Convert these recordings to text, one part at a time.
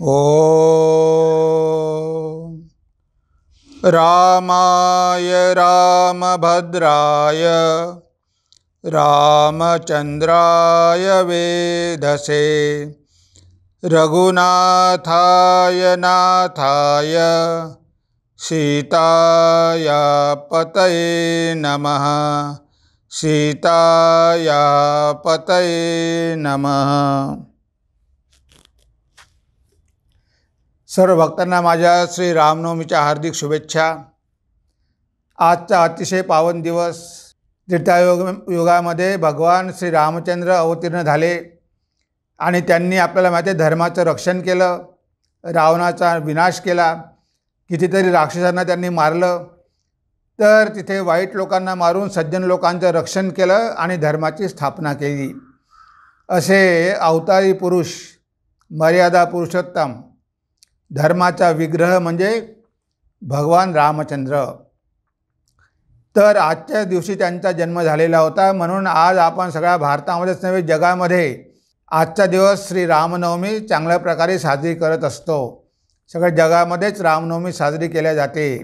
ॐ रामाय रामभद्राय रामचन्द्राय वेधसे रघुनाथाय नाथाय सीताया पतये नमः। सीताया पतये नमः। सर्व भक्तांना माझ्या श्री रामनवमीच्या हार्दिक शुभेच्छा। आजचा अतिशय पावन दिवस, त्रेतायुगामध्ये भगवान श्री रामचंद्र अवतीर्ण झाले आणि त्यांनी आपल्याला माहिती आहे धर्माचं रक्षण केलं, रावणाचा विनाश केला, कितीतरी राक्षसांना त्यांनी मारलं, तर तिथे वाईट लोकांना मारून सज्जन लोकांचं रक्षण केलं आणि धर्माची स्थापना केली। असे अवतारी पुरुष, मर्यादा पुरुषोत्तम, धर्माचा विग्रह म्हणजे भगवान रामचंद्र। तर आजच्या दिवशी त्यांचा जन्म झालेला होता, म्हणून आज आपण सगळ्या भारतामध्येच नव्हे जगामध्ये आजचा दिवस श्री रामनवमी चांगल्या प्रकारे साजरी करत असतो। सगळ्या जगामध्येच रामनवमी साजरी केल्या जाते।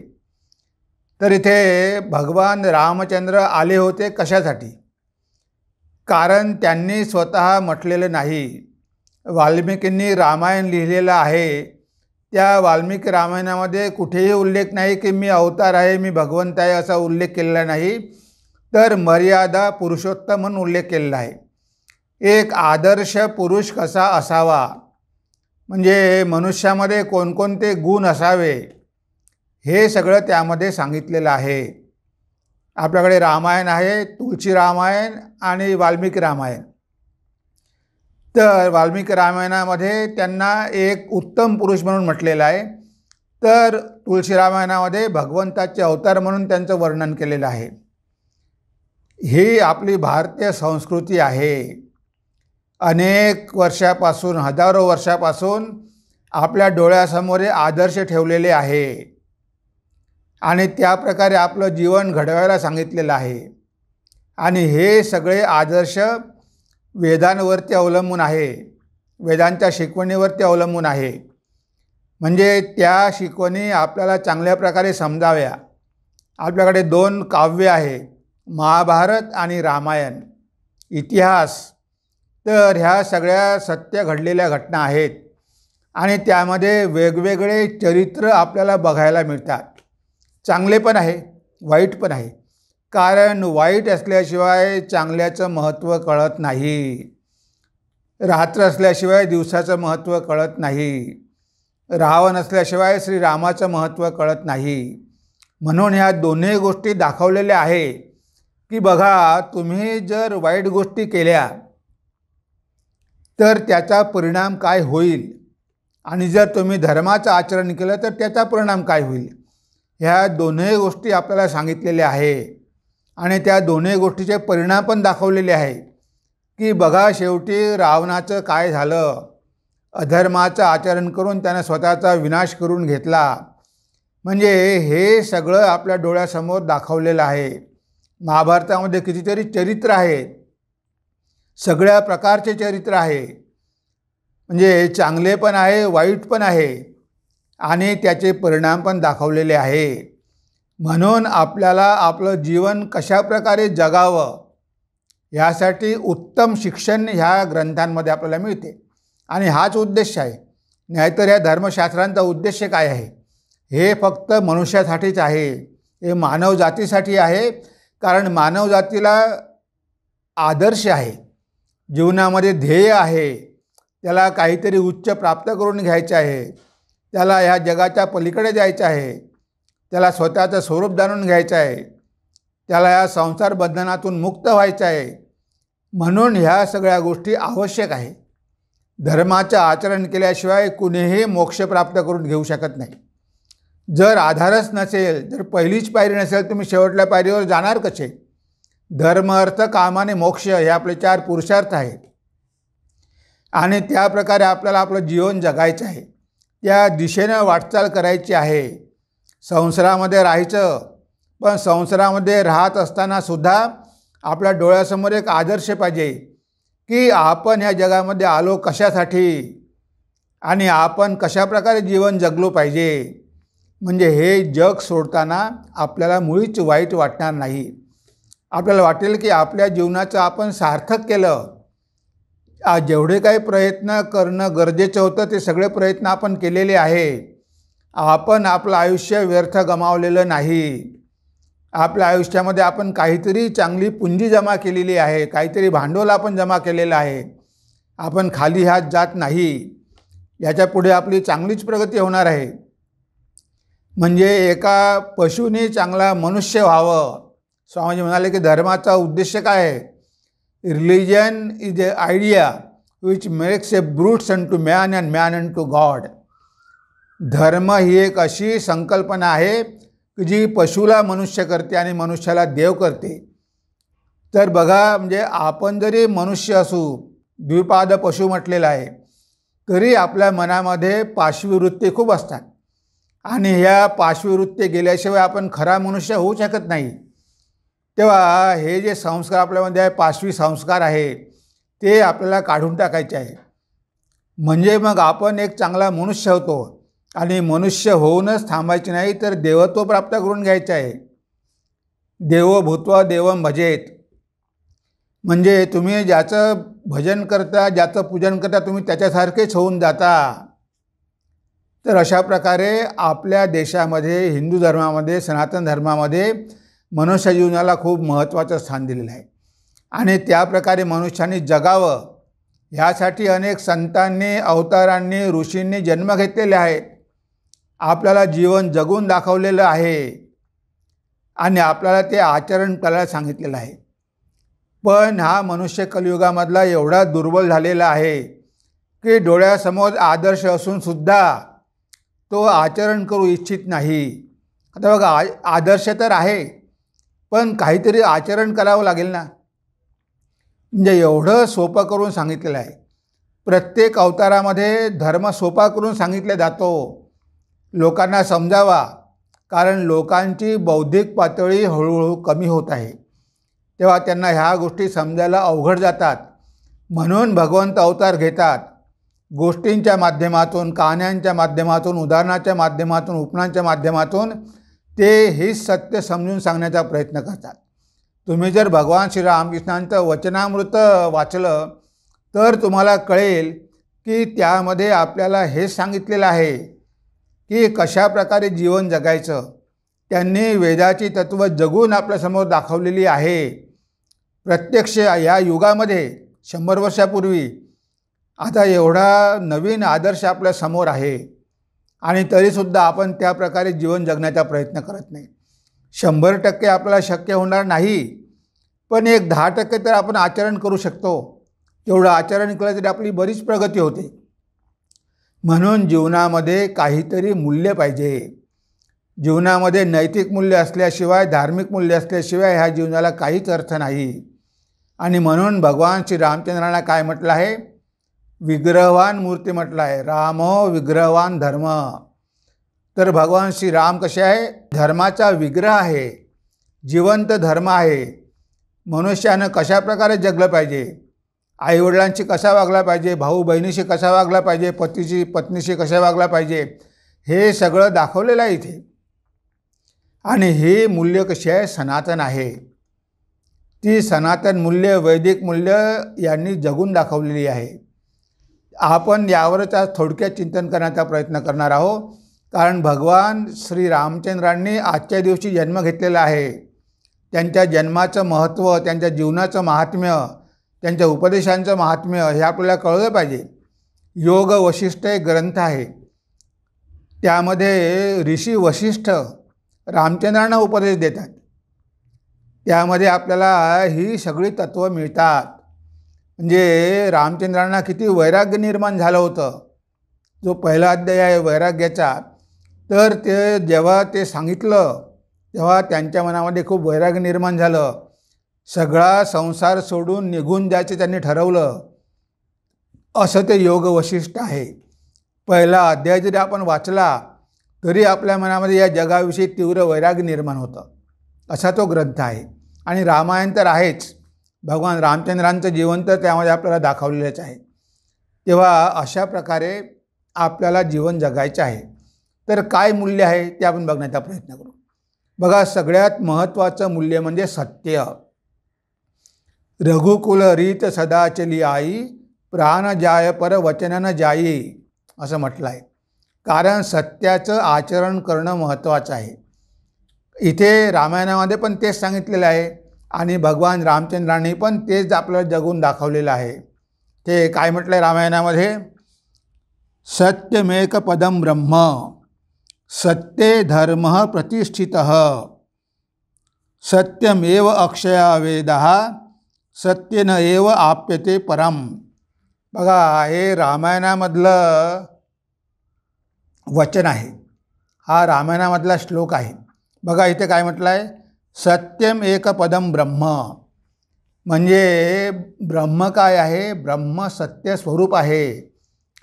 तर इथे भगवान रामचंद्र आले होते कशासाठी? कारण त्यांनी स्वतः म्हटलेलं नाही, वाल्मिकींनी रामायण लिहिलेलं आहे, त्या वाल्मिकी रामायणामध्ये कुठेही उल्लेख नाही की मी अवतार आहे, मी भगवंत आहे असा उल्लेख केलेला नाही, तर मर्यादा पुरुषोत्तम म्हणून उल्लेख केलेला आहे। एक आदर्श पुरुष कसा असावा, म्हणजे मनुष्यामध्ये कोणकोणते गुण असावे हे सगळं त्यामध्ये सांगितलेलं आहे। आपल्याकडे रामायण आहे, तुळशी रामायण आणि वाल्मिकी रामायण। तर वाल्मिकी रामायणामध्ये त्यांना एक उत्तम पुरुष म्हणून म्हटलेलं आहे, तर तुळशी रामायणामध्ये भगवंताचे अवतार म्हणून त्यांचं वर्णन केलेलं आहे। ही आपली भारतीय संस्कृती आहे। अनेक वर्षापासून, हजारो वर्षापासून आपल्या डोळ्यासमोर हे आदर्श ठेवलेले आहे आणि त्या प्रकारे आपलं जीवन घडवायला सांगितलेलं आहे। आणि हे सगळे आदर्श वेदांवरती अवलंबून आहे, वेदांच्या शिकवणीवरती अवलंबून आहे, म्हणजे त्या शिकवणी आपल्याला चांगल्या प्रकारे समजाव्या। आपल्याकडे दोन काव्य आहे, महाभारत आणि रामायण, इतिहास। तर ह्या सगळ्या सत्य घडलेल्या घटना आहेत आणि त्यामध्ये वेगवेगळे चरित्र आपल्याला बघायला मिळतात। चांगले पण आहे, वाईट पण आहे, कारण वाईट असल्याशिवाय चांगल्याचं महत्त्व कळत नाही, रात्र असल्याशिवाय दिवसाचं महत्त्व कळत नाही, रावण असल्याशिवाय श्रीरामाचं महत्त्व कळत नाही। म्हणून ह्या दोन्ही गोष्टी दाखवलेल्या आहे की बघा, तुम्ही जर वाईट गोष्टी केल्या तर त्याचा परिणाम काय होईल, आणि जर तुम्ही धर्माचं आचरण केलं तर त्याचा परिणाम काय होईल, ह्या दोन्ही गोष्टी आपल्याला सांगितलेल्या आहे। आणि त्या दोन्ही गोष्टीचे परिणाम पण दाखवलेले आहे की बघा, शेवटी रावणाचं काय झालं, अधर्माचं आचरण करून त्याने स्वतःचा विनाश करून घेतला। म्हणजे हे सगळं आपल्या डोळ्यासमोर दाखवलेलं आहे। महाभारतामध्ये कितीतरी चरित्र आहेत, सगळ्या प्रकारचे चरित्र आहे, म्हणजे चांगले पण आहे, वाईट पण आहे, आणि त्याचे परिणाम पण दाखवलेले आहे। म्हणून आपल्याला आपलं जीवन कशा प्रकारे जगावं यासाठी उत्तम शिक्षण ह्या ग्रंथांमध्ये आपल्याला मिळते आणि हाच उद्देश आहे। नाहीतर ह्या धर्मशास्त्रांचा उद्देश काय आहे? हे फक्त मनुष्यासाठीच आहे, हे मानव जातीसाठी आहे, कारण मानव जातीला आदर्श आहे, जीवनामध्ये ध्येय आहे, त्याला काहीतरी उच्च प्राप्त करून घ्यायचे आहे, त्याला ह्या जगाच्या पलीकडे जायचं आहे, त्याला स्वतःचं स्वरूप जाणून घ्यायचं आहे, त्याला या संसार बंधनातून मुक्त व्हायचं आहे। म्हणून ह्या सगळ्या गोष्टी आवश्यक आहे। धर्माचं आचरण केल्याशिवाय कुणीही मोक्ष प्राप्त करून घेऊ शकत नाही। जर आधारच नसेल, जर पहिलीच पायरी नसेल, तुम्ही शेवटल्या पायरीवर जाणार कसे? धर्म, अर्थ, काम आणि मोक्ष हे आपले 4 पुरुषार्थ आहेत आणि त्या प्रकारे आपल्याला आपलं जीवन जगायचं आहे, त्या दिशेने वाटचाल करायची आहे। संसारामध्ये राहायचं, पण संसारामध्ये राहत असताना सुद्धा आपल्या डोळ्यासमोर एक आदर्श पाहिजे की आपण ह्या जगामध्ये आलो कशासाठी आणि आपण कशाप्रकारे जीवन जगलो पाहिजे, म्हणजे हे जग सोडताना आपल्याला मुळीच वाईट वाटणार नाही. आपल्याला वाटेल की आपल्या जीवनाचं आपण सार्थक केलं. जेवढे काही प्रयत्न करणं गरजेचं होतं ते सगळे प्रयत्न आपण केलेले आहे. आपण आपलं आयुष्य व्यर्थ गमावलेलं नाही. आपल्या आयुष्यामध्ये आपण काहीतरी चांगली पुंजी जमा केलेली आहे, काहीतरी भांडवल आपण जमा केलेलं आहे. आपण खाली हात जात नाही. याच्यापुढे आपली चांगलीच प्रगती होणार आहे. म्हणजे एका पशुने चांगला मनुष्य व्हावं. स्वामीजी म्हणाले की धर्माचा उद्देश काय आहे? Religion is a idea which makes a brutes unto man and man unto God. धर्म ही एक अशी संकल्पना आहे की जी पशुला मनुष्य करते आणि मनुष्याला देव करते. तर बघा, म्हणजे आपण जरी मनुष्य असू, द्विपाद पशु म्हटलेला आहे, तरी आपल्या मनामध्ये पाशवी वृत्ती खूप असतात आणि ह्या पाशवी वृत्ती गेल्याशिवाय आपण खरा मनुष्य होऊ शकत नाही. तेव्हा हे जे संस्कार आपल्यामध्ये आहे, पाशवी संस्कार आहे, ते आपल्याला काढून टाकायचे आहे. म्हणजे मग आपण एक चांगला मनुष्य होतो आणि मनुष्य होऊनच थांबायचे नाही, तर देवत्व प्राप्त करून घ्यायचे आहे. देवो भूत्वा देवं भजेत. म्हणजे तुम्ही ज्याचं भजन करता, ज्याचं पूजन करता, तुम्ही त्याच्यासारखेच होऊन जाता. तर अशा प्रकारे आपल्या देशामध्ये, हिंदू धर्मामध्ये, सनातन धर्मामध्ये मनुष्य जीवनाला खूप महत्त्वाचं स्थान दिलेलं आहे आणि त्याप्रकारे मनुष्याने जगावं ह्यासाठी अनेक संतांनी, अवतारांनी, ऋषींनी जन्म घेतलेले आहेत. आपल्याला जीवन जगून दाखवलेलं आहे आणि आपल्याला ते आचरण करायला सांगितलेलं आहे. पण हा मनुष्य कलियुगामधला एवढा दुर्बल झालेला आहे की डोळ्यासमोर आदर्श असूनसुद्धा तो आचरण करू इच्छित नाही. आता बघा, आदर्श तर आहे, पण काहीतरी आचरण करावं लागेल ना. म्हणजे एवढं सोपं करून सांगितलेलं आहे. प्रत्येक अवतारामध्ये धर्म सोपा करून सांगितला जातो, लोकांना समजावा. कारण लोकांची बौद्धिक पातळी हळूहळू कमी होत आहे, तेव्हा त्यांना ह्या गोष्टी समजायला अवघड जातात. म्हणून भगवंत अवतार घेतात. गोष्टींच्या माध्यमातून, कहाण्यांच्या माध्यमातून, उदाहरणाच्या माध्यमातून, उपमानांच्या माध्यमातून ते हेच सत्य समजून सांगण्याचा प्रयत्न करतात. तुम्ही जर भगवान श्रीरामकृष्णांचं वचनामृत वाचलं तर तुम्हाला कळेल की त्यामध्ये आपल्याला हेच सांगितलेलं आहे की कशा प्रकारे जीवन जगायचं. त्यांनी वेदाची तत्त्व जगून आपल्यासमोर दाखवलेली आहे. प्रत्यक्ष या युगामध्ये 100 वर्षापूर्वी आता एवढा नवीन आदर्श आपल्यासमोर आहे आणि तरीसुद्धा आपण त्या प्रकारे जीवन जगण्याचा प्रयत्न करत नाही. 100% आपल्याला शक्य होणार नाही, पण एक 10% तर आपण आचरण करू शकतो. तेवढं आचरण केलं तरी आपली बरीच प्रगती होते. म्हणून जीवनामध्ये काहीतरी मूल्य पाहिजे. जीवनामध्ये नैतिक मूल्य असल्याशिवाय, धार्मिक मूल्य असल्याशिवाय ह्या जीवनाला काहीच अर्थ नाही. आणि म्हणून भगवान श्री रामचंद्रांना काय म्हटलं आहे? विग्रहवान मूर्ती म्हटलं आहे. रामो विग्रहवान धर्म. तर भगवान श्री राम कसे आहे? धर्माचा विग्रह आहे, जिवंत धर्म आहे. मनुष्यानं कशा प्रकारे जगलं पाहिजे, आईवडिलांशी कसा वागला पाहिजे, भाऊ बहिणीशी कसा वागला पाहिजे, पत्नीशी कसा वागला पाहिजे, हे सगळं दाखवलेलं आहे इथे. आणि हे मूल्य कशी आहे? सनातन आहे. ती सनातन मूल्य, वैदिक मूल्य यांनी जगून दाखवलेली आहे. आपण यावरच आज थोडक्यात चिंतन करण्याचा प्रयत्न करणार आहोत. कारण भगवान श्री रामचंद्रांनी आजच्या दिवशी जन्म घेतलेला आहे. त्यांच्या जन्माचं महत्त्व, त्यांच्या जीवनाचं महात्म्य, त्यांच्या उपदेशांचं महात्म्य हे आपल्याला कळलं पाहिजे. योग वशिष्ठ एक ग्रंथ आहे, त्यामध्ये ऋषी वशिष्ठ रामचंद्रांना उपदेश देतात. त्यामध्ये आपल्याला ही सगळी तत्त्व मिळतात. म्हणजे रामचंद्रांना किती वैराग्य निर्माण झालं होतं. जो पहिला अध्याय आहे वैराग्याचा, तर ते जेव्हा ते सांगितलं तेव्हा त्यांच्या मनामध्ये खूप वैराग्य निर्माण झालं. सगळा संसार सोडून निघून जायचं त्यांनी ठरवलं. असं ते योग वशिष्ठ आहे. पहिला अध्याय जरी आपण वाचला तरी आपल्या मनामध्ये या जगाविषयी तीव्र वैराग्य निर्माण होतं. असा तो ग्रंथ आहे. आणि रामायण तर आहेच. भगवान रामचंद्रांचं जीवन तर त्यामध्ये आपल्याला दाखवलेलंच आहे. तेव्हा अशा प्रकारे आपल्याला जीवन जगायचे आहे. तर काय मूल्य आहे ते आपण बघण्याचा प्रयत्न करू. बघा, सगळ्यात महत्त्वाचं मूल्य म्हणजे सत्य. रघुकुल रीत सदा चली आई, प्राण जाय पर वचन न जाई, असं म्हटलं आहे. कारण सत्याचं आचरण करणं महत्त्वाचं आहे. इथे रामायणामध्ये पण तेच सांगितलेलं आहे आणि भगवान रामचंद्रांनी पण तेच आपल्याला जगून दाखवलेलं आहे. ते काय म्हटलं आहे रामायणामध्ये? सत्यमेक पदम ब्रह्म सत्ये धर्म प्रतिष्ठितः सत्यमेव अक्षया वेदः सत्येन एव आप्यते परम. बघा, हे रामायणामधलं वचन आहे. हा रामायणामधला श्लोक आहे. बघा, इथे काय म्हटलं आहे? सत्यम एक पदम ब्रह्म. म्हणजे ब्रह्म काय आहे? ब्रह्म सत्य स्वरूप आहे.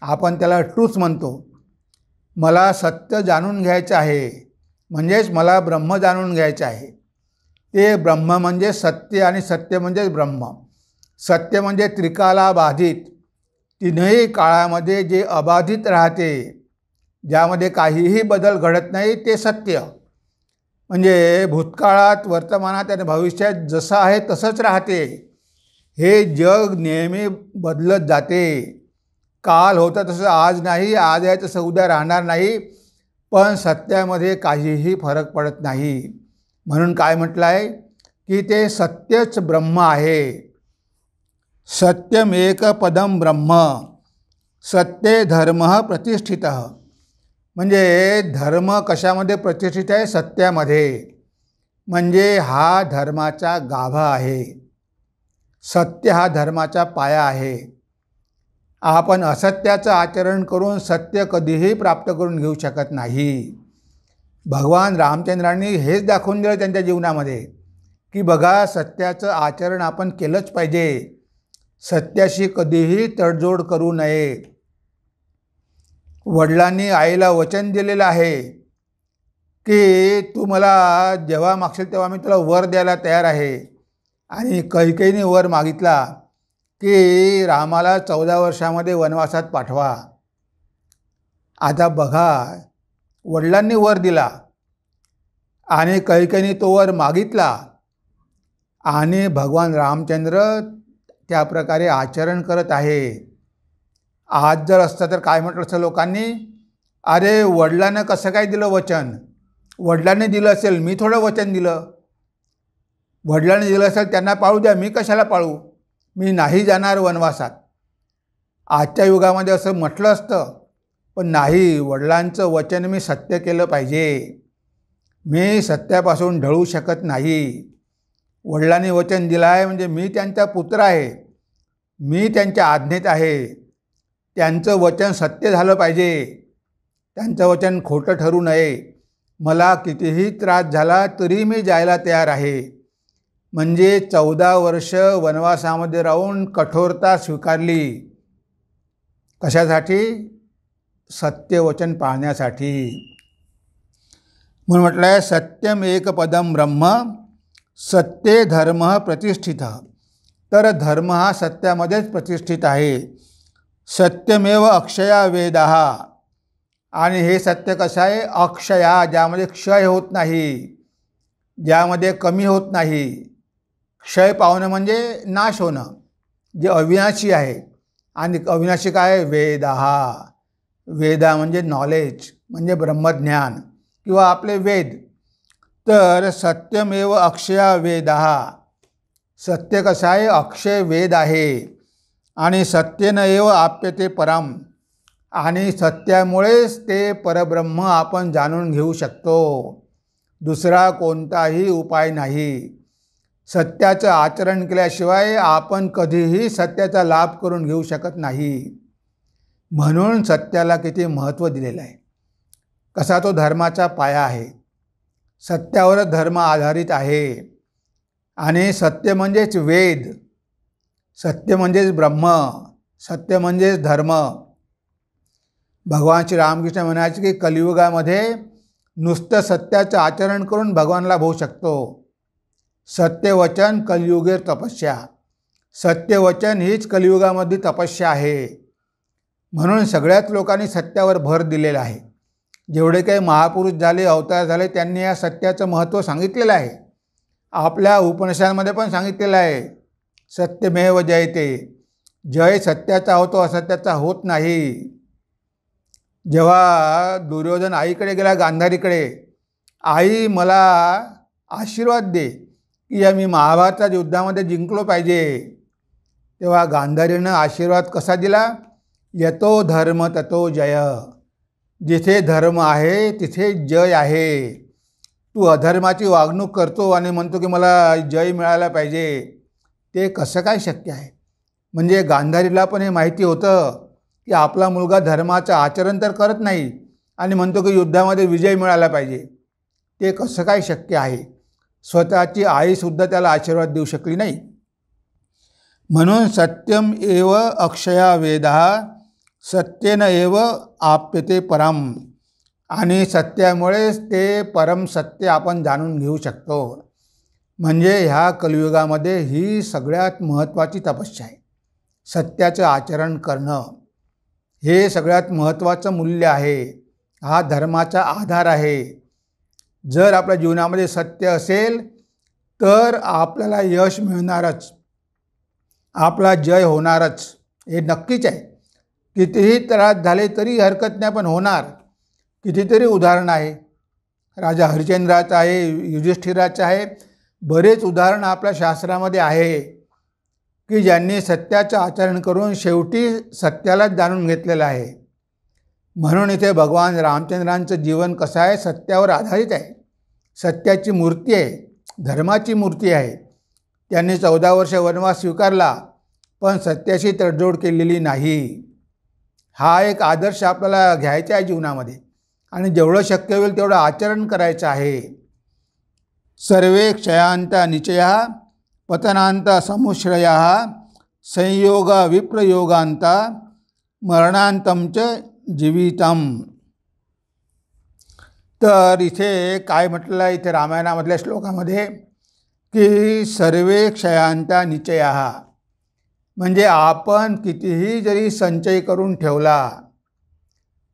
आपण त्याला ट्रूथ म्हणतो. मला सत्य जाणून घ्यायचं आहे, म्हणजेच मला ब्रह्म जाणून घ्यायचं आहे. ते ब्रह्म म्हणजे सत्य आणि सत्य म्हणजे ब्रह्म. सत्य म्हणजे त्रिकाला बाधित, तीनही काळामध्ये जे अबाधित राहते, ज्यामध्ये काहीही बदल घडत नाही, ते सत्य. म्हणजे भूतकाळात, वर्तमानात आणि भविष्यात जसं आहे तसंच राहते. हे जग नेहमी बदलत जाते. काल होतं तसं आज नाही, आज आहे तसं उद्या राहणार नाही. पण सत्यामध्ये काहीही फरक पडत नाही. म्हणून काय म्हटलं आहे की ते सत्यच ब्रह्म आहे. सत्यमेक पदम ब्रह्म सत्ये धर्म प्रतिष्ठितः. म्हणजे धर्म कशामध्ये प्रतिष्ठित आहे? सत्यामध्ये. म्हणजे हा धर्माचा गाभा आहे. सत्य हा धर्माचा पाया आहे. आपण असत्याचं आचरण करून सत्य कधीही प्राप्त करून घेऊ शकत नाही. भगवान रामचंद्रांनी हेच दाखवून दिलं त्यांच्या जीवनामध्ये की बघा, सत्याचं आचरण आपण केलंच पाहिजे. सत्याशी कधीही तडजोड करू नये. वडिलांनी आईला वचन दिलेलं आहे की तू मला जेव्हा मागशील तेव्हा मी तुला वर द्यायला तयार आहे. आणि कैकेयीने वर मागितला की रामाला 14 वर्षामध्ये वनवासात पाठवा. आता बघा, वडिलांनी वर दिला आणि कैकेयीने तो वर मागितला आणि भगवान रामचंद्र त्या प्रकारे आचरण करत आहे. आज जर असतं तर काय म्हटलं असतं लोकांनी? अरे, वडिलांना कसं काय दिलं वचन? वडिलांनी दिलं असेल, मी थोडं वचन दिलं. वडिलांनी दिलं असेल त्यांना पाळू द्या, मी कशाला पाळू? मी नाही जाणार वनवासात. आजच्या युगामध्ये असं म्हटलं असतं, पण नाही. वडिलांचं वचन मी सत्य केलं पाहिजे. मी सत्यापासून ढळू शकत नाही. वडिलांनी वचन दिलं आहे म्हणजे मी त्यांचा पुत्र आहे, मी त्यांच्या आज्ञेत आहे. त्यांचं वचन सत्य झालं पाहिजे. त्यांचं वचन खोटं ठरू नये. मला कितीही त्रास झाला तरी मी जायला तयार आहे. म्हणजे 14 वर्ष वनवासामध्ये राहून कठोरता स्वीकारली. कशासाठी? सत्यवचन पाळण्यासाठी. म्हणून म्हटलं आहे सत्यम एक पदम ब्रह्म सत्ये धर्म प्रतिष्ठितः. तर धर्म हा सत्यामध्येच प्रतिष्ठित आहे. सत्यमेव अक्षया वेदः. आणि हे सत्य कसं आहे? अक्षया, ज्यामध्ये क्षय होत नाही, ज्यामध्ये कमी होत नाही. क्षय पावणं म्हणजे नाश होणं, जे अविनाशी आहे. आणि अविनाशी काय आहे? वेदः. वेदा म्हणजे नॉलेज, म्हणजे ब्रह्मज्ञान किंवा आपले वेद. तर सत्यमेव अक्षया वेदः. सत्य कसं आहे? अक्षय वेद आहे. आणि सत्येन एव आप्यते परम. आणि सत्यामुळेच ते परब्रह्म आपण जाणून घेऊ शकतो. दुसरा कोणताही उपाय नाही. सत्याचं आचरण केल्याशिवाय आपण कधीही सत्याचा लाभ करून घेऊ शकत नाही. म्हणून सत्याला किती महत्त्व दिलेलं आहे. कसा तो धर्माचा पाया आहे. सत्यावरच धर्म आधारित आहे. आणि सत्य म्हणजेच वेद, सत्य म्हणजेच ब्रह्म, सत्य म्हणजेच धर्म. भगवान श्री रामकृष्ण म्हणायचे की कलियुगामध्ये नुसतं सत्याचं आचरण करून भगवानला होऊ शकतो. सत्यवचन कलियुगेर तपस्या. सत्यवचन हीच कलियुगामध्ये तपस्या आहे. म्हणून सगळ्याच लोकांनी सत्यावर भर दिलेला आहे. जेवढे काही महापुरुष झाले, अवतार झाले, त्यांनी या सत्याचं महत्त्व सांगितलेलं आहे. आपल्या उपनिषदांमध्ये पण सांगितलेलं आहे, सत्यमेव जयते. जय सत्याचा होतो, असत्याचा होत नाही. जेव्हा दुर्योधन आईकडे गेला, गांधारीकडे, आई मला आशीर्वाद दे की मी महाभारताच्या युद्धामध्ये जिंकलो पाहिजे, तेव्हा गांधारीनं आशीर्वाद कसा दिला? यतो धर्म ततो जय. जिथे धर्म आहे तिथे जय आहे. तू अधर्माची वागणूक करतो आणि म्हणतो की मला जय मिळायला पाहिजे, ते कसं काय शक्य आहे? म्हणजे गांधारीला पण हे माहिती होतं की आपला मुलगा धर्माचं आचरण तर करत नाही आणि म्हणतो की युद्धामध्ये विजय मिळाला पाहिजे, ते कसं काय शक्य आहे? स्वतःची आईसुद्धा त्याला आशीर्वाद देऊ शकली नाही. म्हणून सत्यम एव अक्षया वेदः सत्येन एव आप्यते परम. आणि सत्यामुळेच ते परम सत्य आपण जाणून घेऊ शकतो. म्हणजे ह्या कलियुगामध्ये ही सगळ्यात महत्त्वाची तपस्या आहे. सत्याचं आचरण करणं हे सगळ्यात महत्त्वाचं मूल्य आहे. हा धर्माचा आधार आहे. जर आपल्या जीवनामध्ये सत्य असेल तर आपल्याला यश मिळणारच, आपला जय होणारच, हे नक्कीच आहे. कितीही त्रास झाले तरी हरकत नाही, पण होणार. कितीतरी उदाहरण आहे. राजा हरिश्चंद्राचं आहे, युधिष्ठिराचं आहे, बरेच उदाहरण आपल्या शास्त्रामध्ये आहे की ज्यांनी सत्याचं आचरण करून शेवटी सत्यालाच जाणून घेतलेलं आहे. म्हणून इथे भगवान रामचंद्रांचं जीवन कसं आहे? सत्यावर आधारित आहे. सत्याची मूर्ती आहे, धर्माची मूर्ती आहे. त्यांनी 14 वर्ष वनवास स्वीकारला, पण सत्याशी तडजोड केलेली नाही. हा एक आदर्श आपल्याला घ्यायचा आहे जीवनामध्ये आणि जेवढं शक्य होईल तेवढं आचरण करायचं आहे. सर्वे क्षयांता निचया पतनांता समुश्रया संयोग विप्रयोगांता मरणांतम च जीवितम. तर इथे काय म्हटलं आहे? इथे रामायणामधल्या श्लोकामध्ये की सर्वे क्षयांता निचया, म्हणजे आपण कितीही जरी संचय करून ठेवला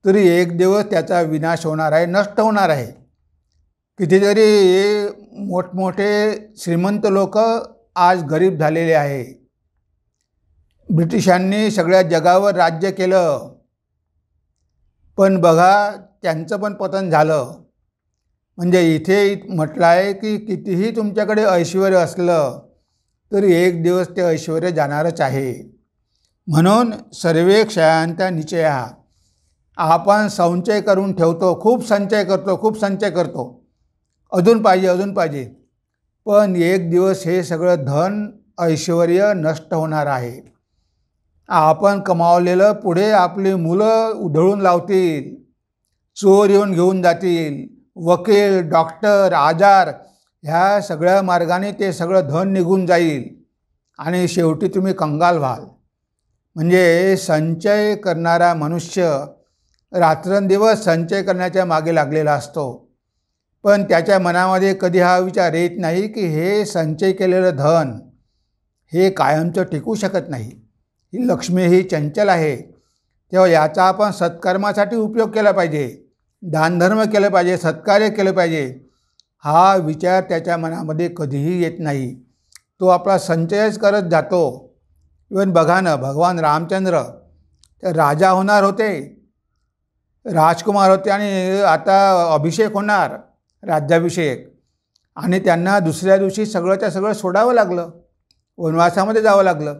तरी एक दिवस त्याचा विनाश होणार आहे, नष्ट होणार आहे. कितीतरी मोठमोठे श्रीमंत लोक आज गरीब झालेले आहे. ब्रिटिशांनी सगळ्या जगावर राज्य केलं, पण बघा त्यांचं पण पतन झालं. म्हणजे इथे म्हटलं आहे की कितीही तुमच्याकडे ऐश्वर्य असलं तरी एक दिवस ते ऐश्वर्य जाणारच आहे. म्हणून सर्वे क्षयांता निचया. आपण संचय करून ठेवतो, खूप संचय करतो, अजून पाहिजे, पण एक दिवस हे सगळं धन ऐश्वर्य नष्ट होणार आहे. आपण कमावलेलं पुढे आपली मुलं उधळून लावतील, चोर येऊन घेऊन जातील, वकील, डॉक्टर, आजार, ह्या सगळ्या मार्गाने ते सगळं धन निघून जाईल आणि शेवटी तुम्ही कंगाल व्हाल. म्हणजे संचय करणारा मनुष्य रात्रंदिवस संचय करण्याच्या मागे लागलेला असतो, पण त्याच्या मनामध्ये कधी हा विचार येत नाही की हे संचय केलेलं धन हे कायमचं टिकू शकत नाही. ही लक्ष्मी ही चंचल आहे, तेव्हा याचा आपण सत्कर्मासाठी उपयोग केला पाहिजे, दानधर्म केलं पाहिजे, सत्कार्य केलं पाहिजे. हा विचार त्याच्या मनामध्ये कधीही येत नाही. तो आपला संचयच करत जातो. इवन बघा ना, भगवान रामचंद्र ते राजा होणार होते, राजकुमार होते आणि आता अभिषेक होणार, राज्याभिषेक, आणि त्यांना दुसऱ्या दिवशी सगळंच्या सगळं सोडावं लागलं, वनवासामध्ये जावं लागलं.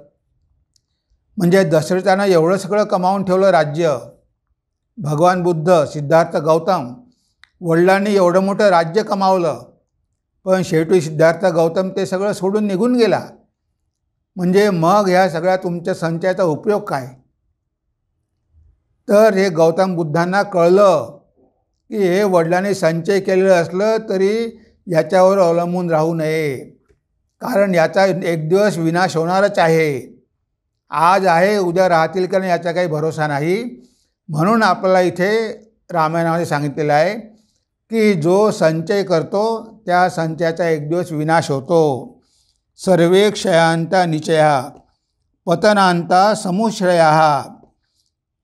म्हणजे दशरथानं एवढं सगळं कमावून ठेवलं राज्य. भगवान बुद्ध, सिद्धार्थ गौतम, वडिलांनी एवढं मोठं राज्य कमावलं, पण शेवटी सिद्धार्थ गौतम ते सगळं सोडून निघून गेला. म्हणजे मग ह्या सगळ्या तुमच्या संचयाचा उपयोग काय? तर हे गौतम बुद्धांना कळलं की हे वडिलांनी संचय केलेलं असलं तरी याच्यावर अवलंबून राहू नये, कारण याचा एक दिवस विनाश होणारच आहे. आज आहे, उद्या राहतील का नाही याचा काही भरोसा नाही. म्हणून आपल्याला इथे रामायणामध्ये सांगितलेलं आहे की जो संचय करतो त्या संचयाचा एक दिवस विनाश होतो. सर्वे क्षयांता निचया पतनांता समुश्रया.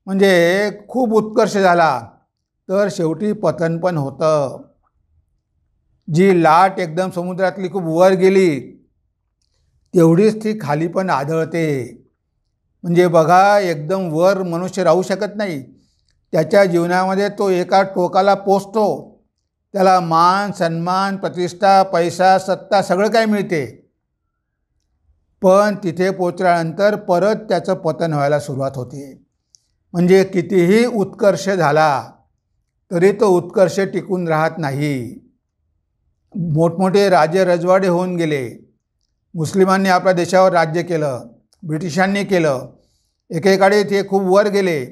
म्हणजे खूप उत्कर्ष झाला तर शेवटी पतन पण होतं. जी लाट एकदम समुद्रातली खूप वर गेली तेवढीच ती खाली पण आदळते. म्हणजे बघा, एकदम वर मनुष्य राहू शकत नाही. त्याच्या जीवनामध्ये तो एका टोकाला पोचतो, त्याला मान सन्मान प्रतिष्ठा पैसा सत्ता सगळं काही मिळते, पण तिथे पोचल्यानंतर परत त्याचं पतन व्हायला सुरुवात होते. म्हणजे कितीही उत्कर्ष झाला तरी तो उत्कर्ष टिकून राहत नाही. मोठमोठे राजे रजवाडे होऊन गेले, मुस्लिमांनी आपल्या देशावर राज्य केलं, ब्रिटिशांनी केलं, एकेकाळी ते खूप वर गेले,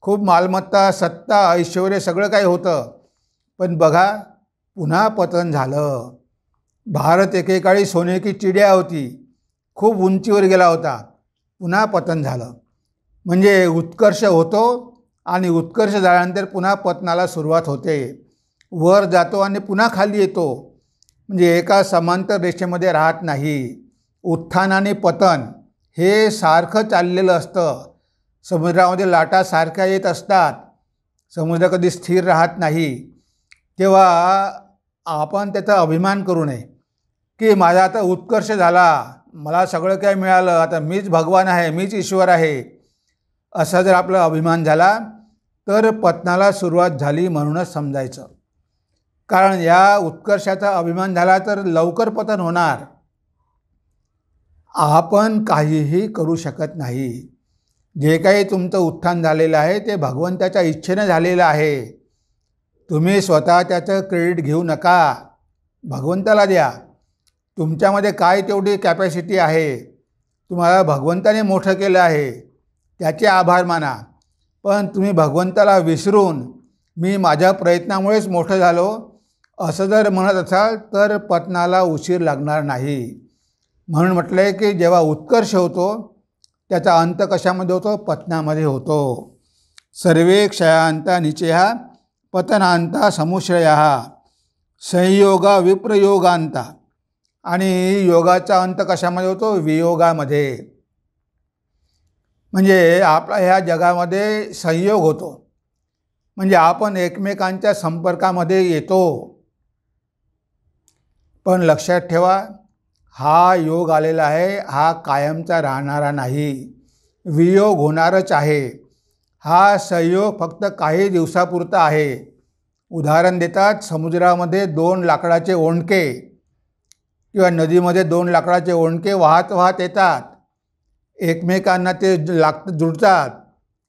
खूप मालमत्ता सत्ता ऐश्वर्य सगळं काही होतं, पण बघा पुन्हा पतन झालं. भारत एकेकाळी सोने की चिडिया होती, खूप उंचीवर गेला होता, पुन्हा पतन झालं. म्हणजे उत्कर्ष होतो आणि उत्कर्ष झाल्यानंतर पुन्हा पतनाला सुरुवात होते, वर जातो आणि पुन्हा खाली येतो. म्हणजे एका समांतर रेषेमध्ये राहत नाही. उत्थान आणि पतन हे सारखं चाललेलं असतं. समुद्रामध्ये लाटा सारख्या येत असतात, समुद्र कधी स्थिर राहत नाही. तेव्हा आपण त्याचा अभिमान करू नये की माझा आता उत्कर्ष झाला, मला सगळं काय मिळालं, आता मीच भगवान आहे, मीच ईश्वर आहे, असा जर आपला अभिमान झाला तर पतनाला सुरुवात झाली म्हणूनच समजायचं. कारण या उत्कर्षाचा अभिमान झाला तर लवकर पतन होणार. आपण काहीही करू शकत नाही. जे काही तुमचं उत्थान झालेलं आहे ते भगवंताच्या इच्छेने झालेलं आहे. तुम्ही स्वतः त्याचं क्रेडिट घेऊ नका, भगवंताला द्या. तुमच्यामध्ये काय तेवढी कॅपॅसिटी आहे, तुम्हाला भगवंताने मोठं केलं आहे, त्याचे आभार माना. पण तुम्ही भगवंताला विसरून मी माझ्या प्रयत्नामुळेच मोठं झालो असं जर म्हणत असाल तर पतनाला उशीर लागणार नाही. म्हणून म्हटलं आहे की जेव्हा उत्कर्ष होतो त्याचा अंत कशामध्ये होतो? पतनामध्ये होतो. सर्वे क्षयांता निचया पतनांता समुश्रया संयोगा विप्रयोगांता. आणि योगाचा अंत कशामध्ये होतो? वियोगामध्ये. म्हणजे आपला ह्या जगामध्ये संयोग होतो, म्हणजे आपण एकमेकांच्या संपर्कामध्ये येतो. पण लक्षात ठेवा, हा योग आलेला आहे, हा कायमचा राहणारा नाही, वियोग होणारच आहे. हा संयोग फक्त काही दिवसापुरता आहे. उदाहरण देतात, समुद्रामध्ये 2 लाकडाचे ओंडके किंवा नदीमध्ये 2 लाकडाचे ओंडके वाहत वाहत येतात, एकमेकांना ते जुळतात,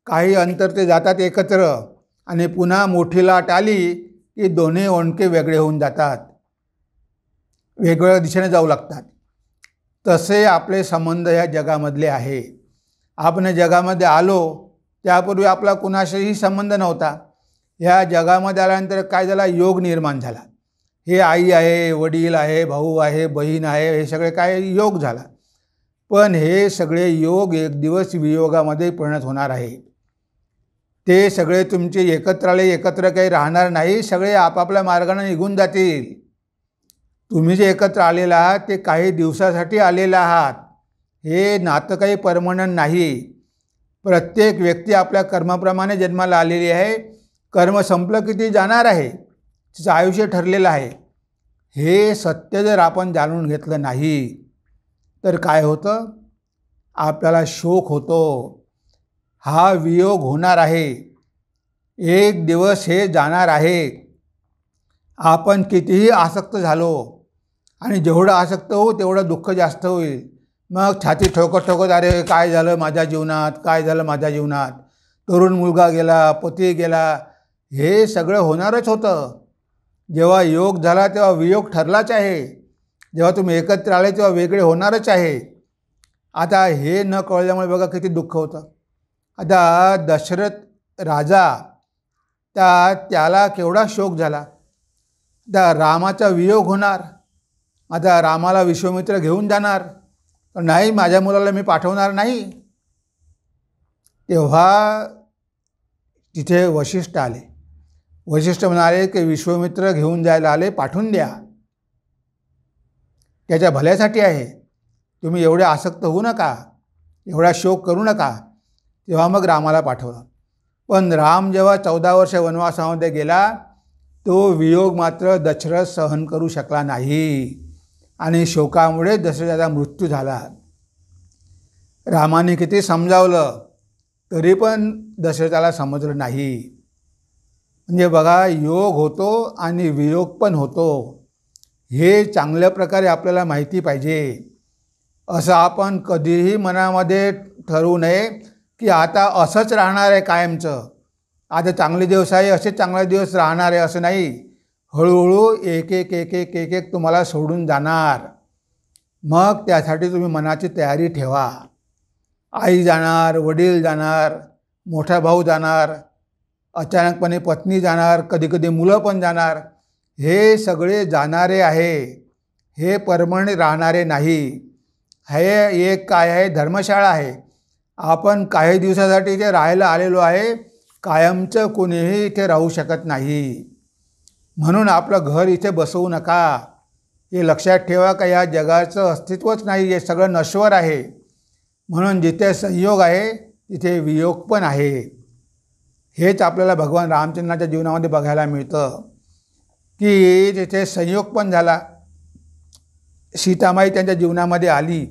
काही अंतर ते जातात एकत्र आणि पुन्हा मोठी लाट आली की दोन्ही ओंडके वेगळे होऊन जातात, वेगवेगळ्या दिशेने जाऊ लागतात. तसे आपले संबंध या जगामधले आहे. आपण जगामध्ये आलो त्यापूर्वी आपला कुणाशीही संबंध नव्हता. या जगामध्ये आल्यानंतर काय झाला? योग निर्माण झाला. हे आई आहे, वडील आहे, भाऊ आहे, बहीण आहे, हे सगळे काय योग झाला. पण हे सगळे योग एक दिवस वियोगामध्ये परिणत होणार आहे. ते सगळे तुमचे एकत्र आले एकत्र काही राहणार नाही, सगळे आपापल्या मार्गाने निघून जातील. तुम्ही जे एकत्र आलेला आहात ते काही दिवसासाठी आलेला आहात. हे नातं काही परमनंट नाही. प्रत्येक व्यक्ती आपल्या कर्माप्रमाणे जन्माला आलेली आहे. कर्म संपलं की ती जाणार आहे, तिचं आयुष्य ठरलेलं आहे. हे सत्य जर आपण जाणून घेतलं नाही तर काय होतं? आपल्याला शोक होतो. हा वियोग होणार आहे, एक दिवस हे जाणार आहे. आपण कितीही आसक्त झालो आणि जेवढं आसक्त होऊ तेवढं दुःख जास्त होईल. मग छाती ठोकत ठोकत अरे काय झालं माझ्या जीवनात, काय झालं माझ्या जीवनात, तरुण मुलगा गेला, पती गेला, हे सगळं होणारच होतं. जेव्हा योग झाला तेव्हा वियोग ठरलाच आहे. जेव्हा तुम्ही एकत्र आले तेव्हा वेगळे होणारच आहे. आता हे न कळल्यामुळे बघा किती दुःख होतं. आता दशरथ राजा त्याला केवढा शोक झाला. आता रामाचा वियोग होणार. आता रामाला विश्वामित्र घेऊन जाणार, नाही माझ्या मुलाला मी पाठवणार नाही. तेव्हा तिथे वशिष्ठ आले. वशिष्ठ म्हणाले की विश्वामित्र घेऊन जायला आले, पाठवून द्या, त्याच्या भल्यासाठी आहे, तुम्ही एवढे आसक्त होऊ नका, एवढा शोक करू नका. तेव्हा मग रामाला पाठवलं. पण राम जेव्हा 14 वर्ष वनवासामध्ये गेला, तो वियोग मात्र दशरथ सहन करू शकला नाही आणि शोकामुळे दशरथाचा मृत्यू झाला. रामाने किती समजावलं तरी पण दशरथाला समजलं नाही. म्हणजे बघा, योग होतो आणि वियोग पण होतो, हे चांगल्या प्रकारे आपल्याला माहिती पाहिजे. असं आपण कधीही मनामध्ये ठरवू नये की आता असंच राहणार आहे कायमचं, आता चांगले दिवस आहे असेच चांगले दिवस राहणार आहे, असं नाही. हळूहळू एक एक एक एक एक एक तुम्हाला सोडून जाणार. मग त्यासाठी तुम्ही मनाची तयारी ठेवा. आई जाणार, वडील जाणार, मोठा भाऊ जाणार, अचानकपणे पत्नी जाणार, कधीकधी मुलं पण जाणार. हे सगळे जाणारे आहे, हे परमनंट राहणारे नाही. हे एक काय आहे, धर्मशाळा आहे. आपण काही दिवसासाठी इथे राहायला आलेलो आहे, कायमचं कोणीही इथे राहू शकत नाही. म्हणून आपलं घर इथे बसवू नका. हे लक्षात ठेवा का या जगाचं अस्तित्वच नाही, हे सगळं नश्वर आहे. म्हणून जिथे संयोग आहे तिथे वियोग पण आहे. हेच आपल्याला भगवान रामचंद्राच्या जीवनामध्ये बघायला मिळतं की तिथे संयोग पण झाला. सीतामाई त्यांच्या जीवनामध्ये आली,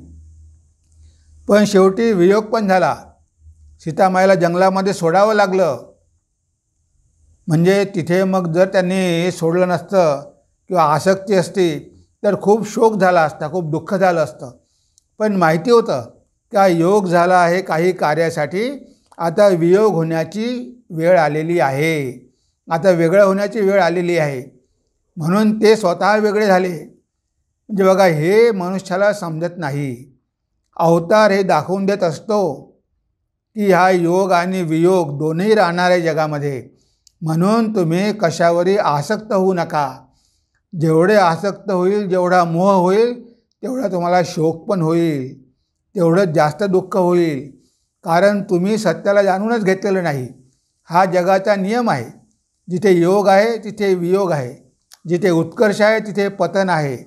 पण शेवटी वियोग पण झाला. सीतामाईला जंगलामध्ये सोडावं लागलं. म्हणजे तिथे मग जर त्यांनी सोडलं नसतं किंवा आसक्ती असती तर खूप शोक झाला असता, खूप दुःख झालं असतं. पण माहिती होतं का योग झाला आहे काही कार्यासाठी, आता वियोग होण्याची वेळ आलेली आहे, आता वेगळं होण्याची वेळ आलेली आहे. म्हणून ते स्वतः वेगळे झाले. म्हणजे बघा, हे मनुष्याला समजत नाही. अवतार हे दाखवून देत असतो की हा योग आणि वियोग दोन्ही राहणार आहे जगामध्ये. म्हणून तुम्ही कशावरही आसक्त होऊ नका. जेवढे आसक्त होईल, जेवढा मोह होईल, तेवढा तुम्हाला शोक पण होईल, तेवढंच जास्त दुःख होईल. कारण तुम्ही सत्याला जाणूनच घेतलेलं नाही. हा जगाचा नियम आहे. जिथे योग आहे तिथे वियोग आहे, जिथे उत्कर्ष आहे तिथे पतन आहे,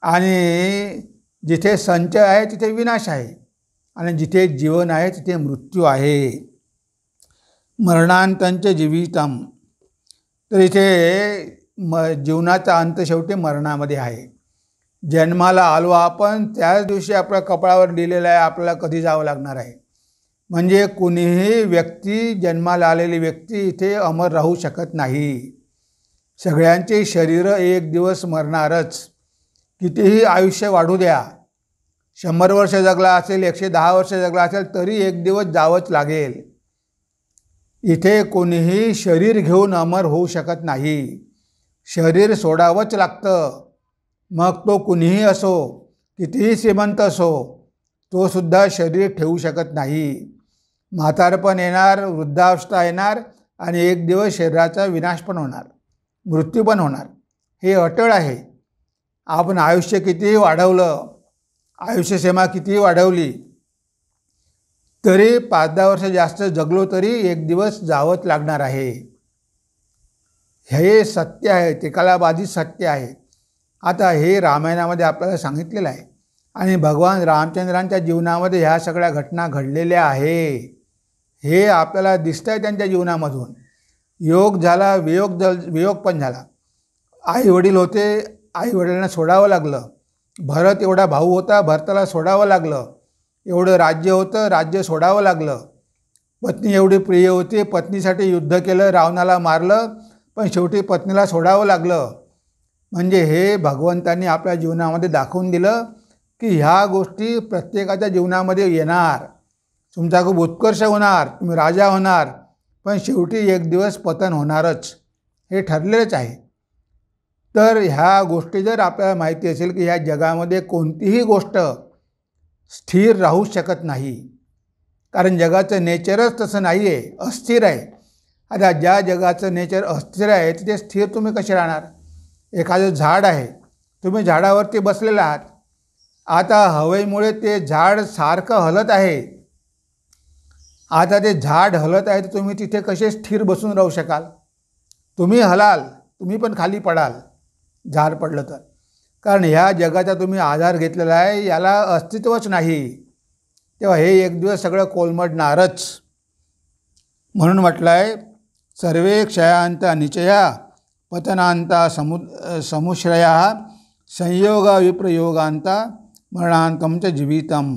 आणि जिथे संचय आहे तिथे विनाश आहे, आणि जिथे जीवन आहे तिथे मृत्यू आहे. मरणांतंच जीवितम. तर इथे जीवनाचा अंत शेवटी मरणामध्ये आहे. जन्माला आलो आपण त्याच दिवशी आपल्या कपाळावर लिहिलेलं आहे आपल्याला कधी जावं लागणार आहे. म्हणजे कुणीही व्यक्ती, जन्माला आलेली व्यक्ती इथे अमर राहू शकत नाही. सगळ्यांचे शरीर एक दिवस मरणारच. कितीही आयुष्य वाढू द्या, 100 वर्ष जगला असेल, 110 वर्ष जगला असेल, तरी एक दिवस जावंच लागेल. इथे कोणीही शरीर घेऊन अमर होऊ शकत नाही. शरीर सोडावंच लागतं. मग तो कुणीही असो, कितीही श्रीमंत असो, तो सुद्धा शरीर ठेवू शकत नाही. म्हातारपण येणार, वृद्धावस्था येणार, आणि एक दिवस शरीराचा विनाश पण होणार, मृत्यू पण होणार. हे अटळ आहे. आपण आयुष्य कितीही वाढवलं, आयुष्यसीमा कितीही वाढवली, तरी 5-10 वर्ष जास्त जगलो तरी एक दिवस जावंच लागणार आहे. हे सत्य आहे, त्रिकालाबाधित सत्य आहे. आता हे रामायणामध्ये आपल्याला सांगितलेलं आहे, आणि भगवान रामचंद्रांच्या जीवनामध्ये ह्या सगळ्या घटना घडलेल्या आहे. हे आपल्याला दिसतं आहे त्यांच्या जीवनामधून. योग झाला, वियोग पण झाला. आई वडील होते, आई वडिलांना सोडावं लागलं. भरत एवढा भाऊ होता, भरताला सोडावं लागलं. एवढं राज्य होतं, राज्य सोडावं लागलं. पत्नी एवढी प्रिय होती, पत्नीसाठी युद्ध केलं, रावणाला मारलं, पण शेवटी पत्नीला सोडावं लागलं. म्हणजे हे भगवंतांनी आपल्या जीवनामध्ये दाखवून दिलं की ह्या गोष्टी प्रत्येकाच्या जीवनामध्ये येणार. तुमचा खूप उत्कर्ष होणार, तुम्ही राजा होणार, पण शेवटी एक दिवस पतन होणारच, हे ठरलेलंच आहे. तर ह्या गोष्टी जर आपल्याला माहिती असेल की ह्या जगामध्ये कोणतीही गोष्ट स्थिर राहू शकत नाही, कारण जगाचं नेचरच तसं नाही आहे, अस्थिर आहे. आता ज्या जगाचं नेचर अस्थिर आहे तिथे स्थिर तुम्ही कसे राहणार? एखादं झाड आहे, तुम्ही झाडावरती बसलेला आहात, आता हवेमुळे ते झाड सारखं हलत आहे. आता ते झाड हलत आहे तर तुम्ही तिथे कसे स्थिर बसून राहू शकाल? तुम्ही हलाल, तुम्ही पण खाली पडाल झाड पडलं तर. कारण ह्या जगाचा तुम्ही आधार घेतलेला आहे, याला अस्तित्वच नाही. तेव्हा हे एक दिवस सगळं कोलमडणारच. म्हणून म्हटलं आहे, सर्वे क्षयांत अनिचया पतनांता समुश्रया संयोग विप्रयोगांता मरणांतम च जीवितम.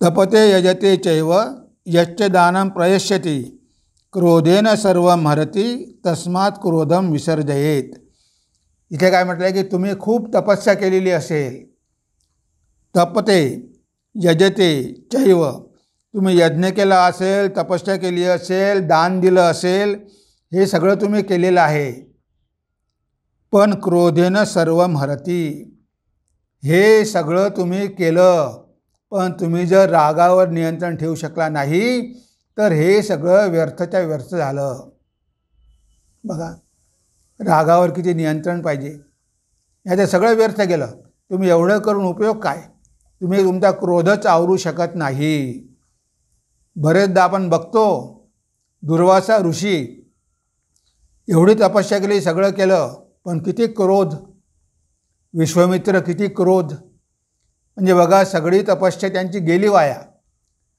तपते यजते चैव यच्च दानं प्रयश्यति क्रोधेन सर्वं हरति तस्मात् क्रोधम विसर्जयेत. इथे काय म्हटलं आहे की तुम्ही खूप तपस्या केलेली असेल. तपते यजते चैव, तुम्ही यज्ञ केला असेल, तपस्या केली असेल, दान दिलं असेल, हे सगळं तुम्ही केलेलं आहे. पण क्रोधेन सर्वं हरति, हे सगळं तुम्ही केलं, पण तुम्ही जर रागावर नियंत्रण ठेवू शकला नाही तर हे सगळं व्यर्थच्या व्यर्थ झालं. बघा, रागावर किती नियंत्रण पाहिजे. याचं सगळं व्यर्थ गेलं. तुम्ही एवढं करून उपयोग काय? तुम्ही तुमचा क्रोधच आवरू शकत नाही. बरेचदा आपण बघतो, दुर्वासा ऋषी एवढी तपस्या केली, सगळं केलं, पण किती क्रोध. विश्वामित्र किती क्रोध. म्हणजे बघा, सगळी तपस्या त्यांची गेली वाया.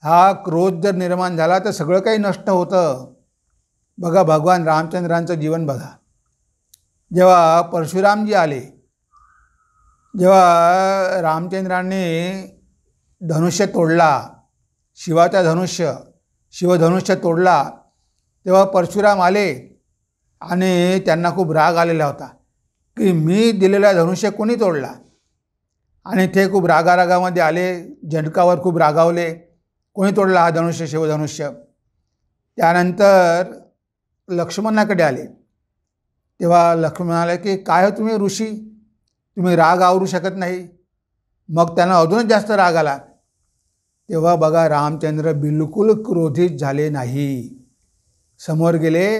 हा क्रोध जर निर्माण झाला तर सगळं काही नष्ट होतं. बघा, भगवान रामचंद्रांचं जीवन बघा. जेव्हा परशुरामजी आले, जेव्हा रामचंद्रांनी धनुष्य तोडला, शिवधनुष्य तोडला, तेव्हा परशुराम आले आणि त्यांना खूप राग आलेला होता की मी दिलेला धनुष्य कोणी तोडला. आणि ते खूप रागारागामध्ये आले, जनकावर खूप रागावले, कोणी तोडला हा धनुष्य, शिवधनुष्य. त्यानंतर लक्ष्मणाकडे आले. तेव्हा लक्ष्मण म्हणाले की काय हो तुम्ही ऋषी, तुम्ही राग आवरू शकत नाही. मग त्यांना अजूनच जास्त राग आला. तेव्हा बघा, रामचंद्र बिलकुल क्रोधित झाले नाही. समोर गेले,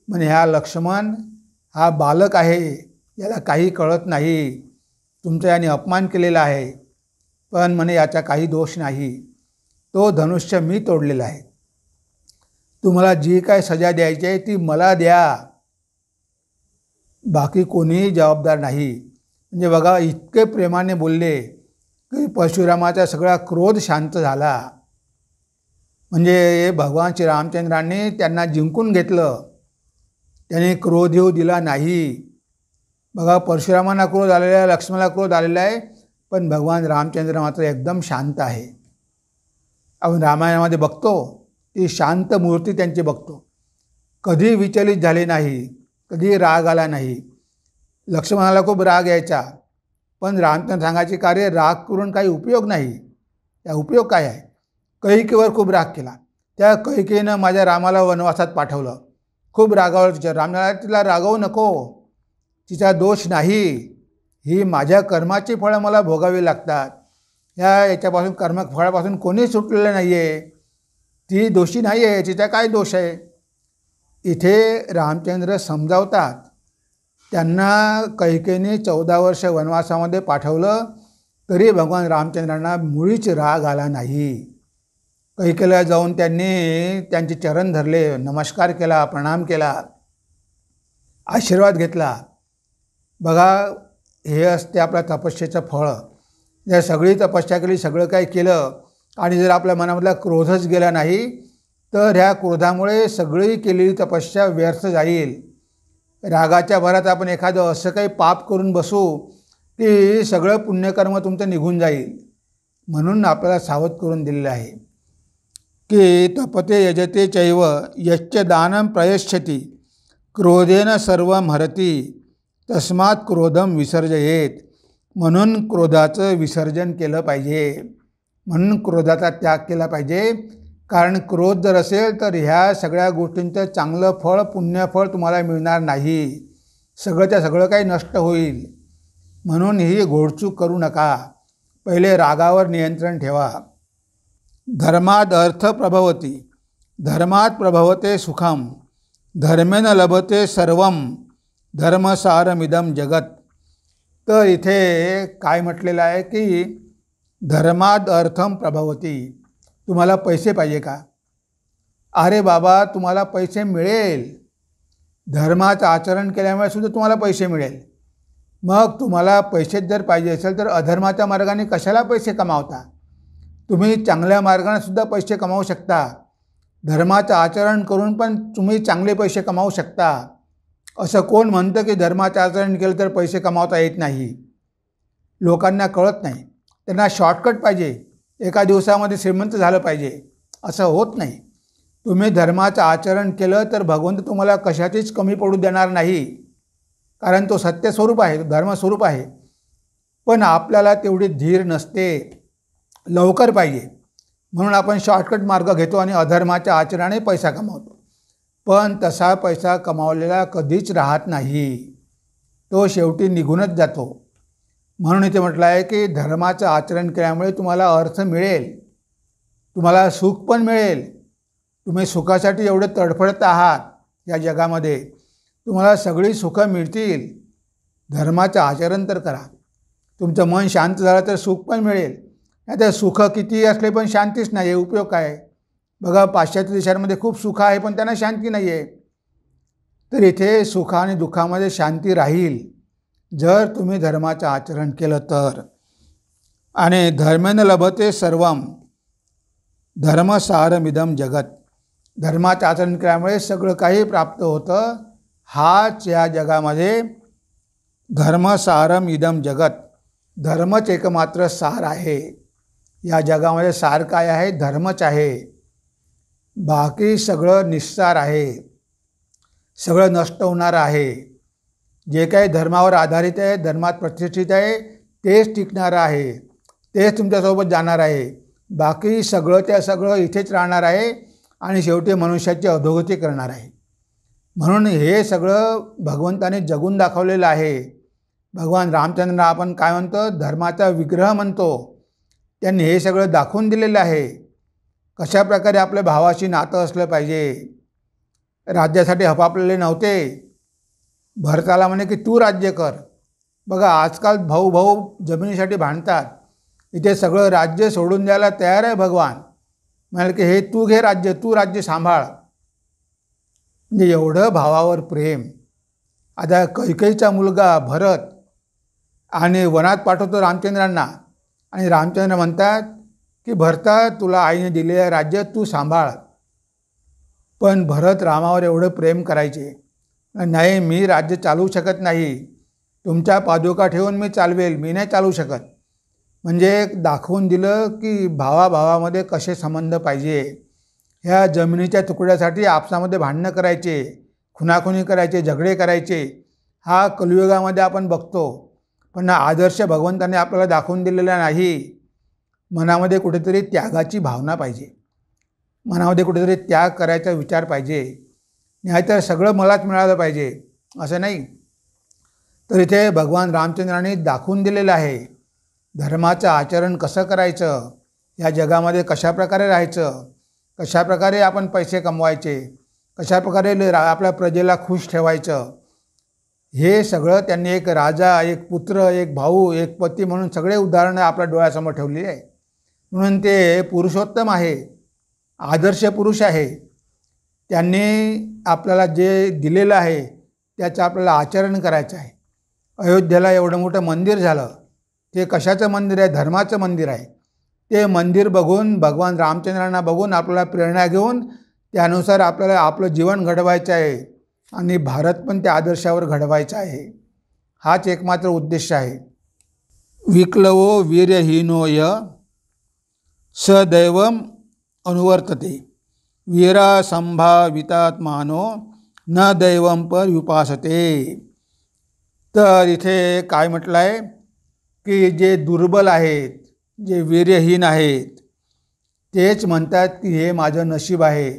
म्हणे ह्या लक्ष्मण हा बालक आहे, याला काही कळत नाही, तुमचा याने अपमान केलेला आहे, पण म्हणे याचा काही दोष नाही, तो धनुष्य मी तोडलेला आहे. तुम्हाला जी काय सजा द्यायची आहे ती मला द्या, बाकी कोणीही जबाबदार नाही. म्हणजे बघा, इतके प्रेमाने बोलले की परशुरामाचा सगळा क्रोध शांत झाला. म्हणजे भगवान श्रीरामचंद्रांनी त्यांना जिंकून घेतलं, त्यांनी क्रोध येऊ दिला नाही. बघा, परशुरामांना क्रोध आलेला आहे, लक्ष्मणाला क्रोध आलेला आहे, पण भगवान रामचंद्र मात्र एकदम शांत आहे. आपण रामायणामध्ये बघतो ती शांत मूर्ती त्यांची बघतो. कधी विचलित झाले नाही, कधी राग आला नाही. लक्ष्मणाला खूप राग यायचा, पण रामचंद्र सांगायचे कार्य राग करून काही उपयोग नाही. त्या उपयोग काय आहे? कैकेयीवर खूप राग केला, त्या कैकेयीनं माझ्या रामाला वनवासात पाठवलं, खूप रागावर तिच्या. रामाला तिला रागवू नको, तिचा दोष नाही, ही माझ्या कर्माची फळं मला भोगावी लागतात. याच्यापासून कर्मफळापासून कोणी सुटलेलं नाही आहे, ती दोषी नाही आहे, तिचा काय दोष आहे? इथे रामचंद्र समजावतात. त्यांना कैकेयीने 14 वर्ष वनवासामध्ये पाठवलं, तरी भगवान रामचंद्रांना मुळीच राग आला नाही. कैकेयीला जाऊन त्यांनी त्यांचे चरण धरले, नमस्कार केला, प्रणाम केला, आशीर्वाद घेतला. बघा, हे असते आपल्या तपस्येचं फळ. जर सगळी तपस्या केली, सगळं काही केलं, आणि जर आपल्या मनामधला क्रोधच गेला नाही, तर ह्या क्रोधामुळे सगळी केलेली तपस्या व्यर्थ जाईल. रागाच्या भरात आपण एखादं असं काही पाप करून बसू की सगळं पुण्यकर्म तुमचं निघून जाईल. म्हणून आपल्याला सावध करून दिलेलं आहे की तपते यजते चैव यच्च दानं प्रयश्यति क्रोधेन सर्वं हरति तस्मात् क्रोधम विसर्जयेत. म्हणून क्रोधाचं विसर्जन केलं पाहिजे, म्हणून क्रोधाचा त्याग केला पाहिजे. कारण क्रोध जर असेल तर ह्या सगळ्या गोष्टींचं चांगलं फळ, पुण्यफळ तुम्हाला मिळणार नाही. सगळंच्या सगळं काही नष्ट होईल. म्हणून ही घोडचूक करू नका. पहिले रागावर नियंत्रण ठेवा. धर्माद अर्थ प्रभवती धर्मात प्रभवते सुखम धर्मेन लभते सर्वम धर्मसारमिदम जगत. तर इथे काय म्हटलेलं आहे की धर्माद अर्थम प्रभवती. तुम्हाला पैसे पाहिजे का? अरे बाबा, तुम्हाला पैसे मिळेल. धर्माचं आचरण केल्यामुळे सुद्धा तुम्हाला पैसे मिळेल. मग तुम्हाला पैसेच जर पाहिजे असेल तर अधर्माच्या मार्गाने कशाला पैसे कमावता? तुम्ही चांगल्या मार्गाने सुद्धा पैसे कमावू शकता. धर्माचं आचरण करून पण तुम्ही चांगले पैसे कमावू शकता. असं कोण म्हणतं की धर्माचं आचरण केलं तर पैसे कमावता येत नाही? लोकांना कळत नाही. त्यांना शॉर्टकट पाहिजे, एका दिवसामध्ये श्रीमंत झालं पाहिजे. असं होत नाही. तुम्ही धर्माचं आचरण केलं तर भगवंत तुम्हाला कशाचीच कमी पडू देणार नाही, कारण तो सत्यस्वरूप आहे, धर्मस्वरूप आहे. पण आपल्याला तेवढी धीर नसते, लवकर पाहिजे, म्हणून आपण शॉर्टकट मार्ग घेतो आणि अधर्माच्या आचरणाने पैसा कमावतो. पण तसा पैसा कमावलेला कधीच राहत नाही, तो शेवटी निघूनच जातो. म्हणून इथे म्हटलं आहे की धर्माचं आचरण केल्यामुळे तुम्हाला अर्थ मिळेल, तुम्हाला सुख पण मिळेल. तुम्ही सुखासाठी एवढे तडफडत आहात या जगामध्ये, तुम्हाला सगळी सुखं मिळतील. धर्माचं आचरण तर करा, तुमचं मन शांत झालं तर सुख पण मिळेल. नाही तर सुख कितीही असले पण शांतीच नाही आहे, उपयोग काय? बघा, पाश्चात्य देशांमध्ये खूप सुख आहे पण त्यांना शांती नाही आहे. तर इथे सुख आणि दुःखामध्ये शांती राहील जर तुम्ही धर्माचं आचरण केलं तर. आणि धर्मेण लभते सर्वम धर्मसारमिदम जगत. धर्माचं आचरण केल्यामुळे सगळं काही प्राप्त होतं. हाच या जगामध्ये धर्मसारम इदम जगत. धर्मच एकमात्र सार आहे. या जगामध्ये सार काय आहे? धर्मच आहे. बाकी सगळं निस्सार आहे, सगळं नष्ट होणार आहे. जे काही धर्मावर आधारित आहे, धर्मात प्रतिष्ठित आहे, तेच टिकणार आहे, तेच तुमच्यासोबत जाणार आहे. बाकी सगळं त्या सगळं इथेच राहणार आहे आणि शेवटी मनुष्याची अधोगती करणार आहे. म्हणून हे सगळं भगवंताने जगून दाखवलेलं आहे. भगवान रामचंद्र आपण काय म्हणतो? धर्माचा विग्रह म्हणतो. त्यांनी हे सगळं दाखवून दिलेलं आहे. कशाप्रकारे आपल्या भावाशी नातं असलं पाहिजे. राज्यासाठी हपापलेले नव्हते. भरताला म्हणे की तू राज्य कर. बघा, आजकाल भाऊ भाऊ जमिनीसाठी भांडतात. इथे सगळं राज्य सोडून द्यायला तयार आहे भगवान. म्हणाले की हे तू घे राज्य, तू राज्य सांभाळ. म्हणजे एवढं भावावर प्रेम. आता कैकेयीचा मुलगा भरत आणि वनात पाठवतो रामचंद्रांना, आणि रामचंद्र म्हणतात की भरता, तुला आईने दिलेलं राज्य तू सांभाळ. पण भरत रामावर एवढं प्रेम करायचे, नाही मी राज्य चालवू शकत नाही, तुमच्या पादुका ठेवून मी चालवेल, मी नाही चालवू शकत. म्हणजे दाखवून दिलं की भावाभावामध्ये कसे संबंध पाहिजे. ह्या जमिनीच्या तुकड्यासाठी आपसामध्ये भांडणं करायचे, खुनाखुनी करायचे, झगडे करायचे, हा कलियुगामध्ये आपण बघतो. पण आदर्श भगवंताने आपल्याला दाखवून दिलेला नाही. मनामध्ये कुठेतरी त्यागाची भावना पाहिजे, मनामध्ये कुठेतरी त्याग करायचा विचार पाहिजे. नाहीतर सगळं मलाच मिळालं पाहिजे असं नाही. तर इथे भगवान रामचंद्रांनी दाखवून दिलेलं आहे धर्माचं आचरण कसं करायचं, या जगामध्ये कशाप्रकारे राहायचं, कशाप्रकारे आपण पैसे कमवायचे, कशाप्रकारे आपल्या प्रजेला खुश ठेवायचं. हे सगळं त्यांनी एक राजा, एक पुत्र, एक भाऊ, एक पती म्हणून सगळे उदाहरणं आपल्या डोळ्यासमोर ठेवली आहे. म्हणून ते पुरुषोत्तम आहे, आदर्श पुरुष आहे. त्यांनी आपल्याला जे दिलेलं आहे त्याचं आपल्याला आचरण करायचं आहे. अयोध्येला एवढं मोठं मंदिर झालं, ते कशाचं मंदिर आहे? धर्माचं मंदिर आहे. ते मंदिर बघून, भगवान रामचंद्रांना बघून आपल्याला प्रेरणा घेऊन त्यानुसार आपल्याला आपलं जीवन घडवायचं आहे आणि भारत पण त्या आदर्शावर घडवायचा आहे. हाच एकमात्र उद्देश आहे. विक्लवो वीर्यहीनोय सदैवम अनुवर्तते वीरा संभावितात्मानो न दैवम पर उपासते. तर इथे काय म्हटलं आहे की जे दुर्बल आहेत, जे वीर्यहीन आहेत, तेच म्हणतात की हे माझं नशीब आहे.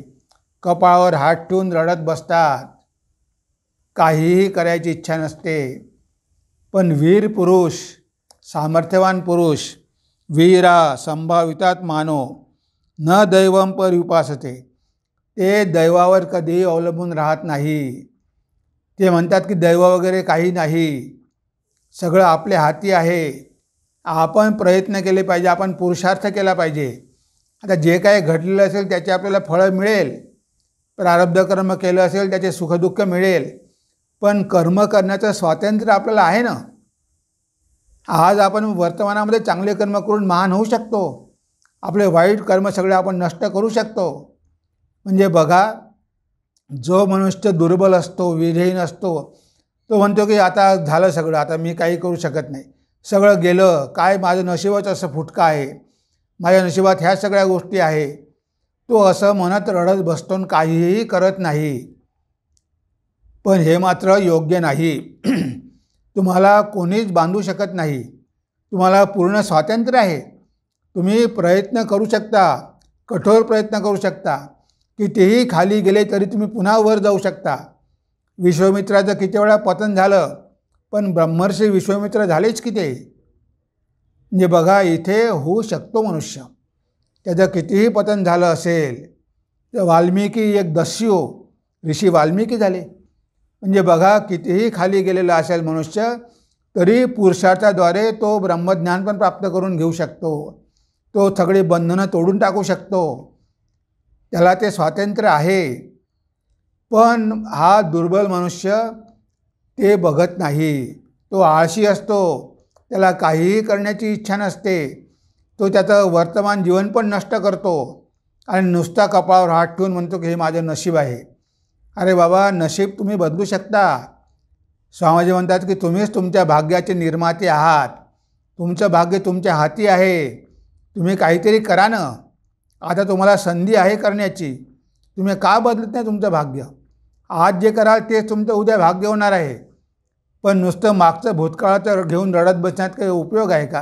कपाळावर हात ठेवून रडत बसतात, काहीही करायची इच्छा नसते. पण वीर पुरुष, सामर्थ्यवान पुरुष, वीरा संभावितात्मानो न दैवम पर उपासते, ते दैवावर कधीही अवलंबून राहत नाही. ते म्हणतात की दैव वगैरे काही नाही, सगळं आपल्या हाती आहे. आपण प्रयत्न केले पाहिजे, आपण पुरुषार्थ केला पाहिजे. आता जे काही घडलेलं असेल त्याचे आपल्याला फळं मिळेल, प्रारब्ध कर्म केलं असेल त्याचे सुखदुःख मिळेल. पण कर्म करण्याचं स्वातंत्र्य आपल्याला आहे ना. आज आपण वर्तमानामध्ये चांगले कर्म करून महान होऊ शकतो, आपले वाईट कर्म सगळे आपण नष्ट करू शकतो. म्हणजे बघा, जो मनुष्य दुर्बल असतो, विधेयहीन असतो, तो म्हणतो की आता झालं सगळं, आता मी काही करू शकत नाही, सगळं गेलं, काय माझं नशीबच असं फुटकं आहे, माझ्या नशिबात ह्या सगळ्या गोष्टी आहे. तो असं म्हणत रडत बसतो आणि काहीही करत नाही. पण हे मात्र योग्य नाही. तुम्हाला कोणीच बांधू शकत नाही. तुम्हाला पूर्ण स्वातंत्र्य आहे. तुम्ही प्रयत्न करू शकता, कठोर प्रयत्न करू शकता. कितीही खाली गेले तरी तुम्ही पुन्हा वर जाऊ शकता. विश्वामित्राचं किती वेळा पतन झालं, पण ब्रह्मर्षी विश्वामित्र झालेच किती. म्हणजे बघा, इथे होऊ शकतो मनुष्य. त्याचं कितीही पतन झालं असेल तर वाल्मिकी एक दस्यू ऋषी वाल्मिकी झाले. म्हणजे बघा, कितीही खाली गेलेला असेल मनुष्य तरी पुरुषार्थाद्वारे तो ब्रह्मज्ञान पण प्राप्त करून घेऊ शकतो. तो सगळी बंधनं तोडून टाकू शकतो. त्याला ते स्वातंत्र्य आहे. पण हा दुर्बल मनुष्य ते बघत नाही. तो आळशी असतो, त्याला काहीही करण्याची इच्छा नसते. तो त्याचं वर्तमान जीवन पण नष्ट करतो आणि नुसता कपाळावर हात ठेवून म्हणतो की हे माझं नशीब आहे. अरे बाबा, नशीब तुम्ही बदलू शकता. स्वामीजी म्हणतात की तुम्हीच तुमच्या भाग्याचे निर्माते आहात. तुमचं भाग्य तुमच्या हाती आहे. तुम्ही काहीतरी करा ना. आता तुम्हाला संधी आहे करण्याची. तुम्ही का बदलत नाही तुमचं भाग्य? आज जे कराल तेच तुमचं उद्या भाग्य होणार आहे. पण नुसतं मागचं भूतकाळाचं घेऊन रडत बसण्यात काही उपयोग आहे का?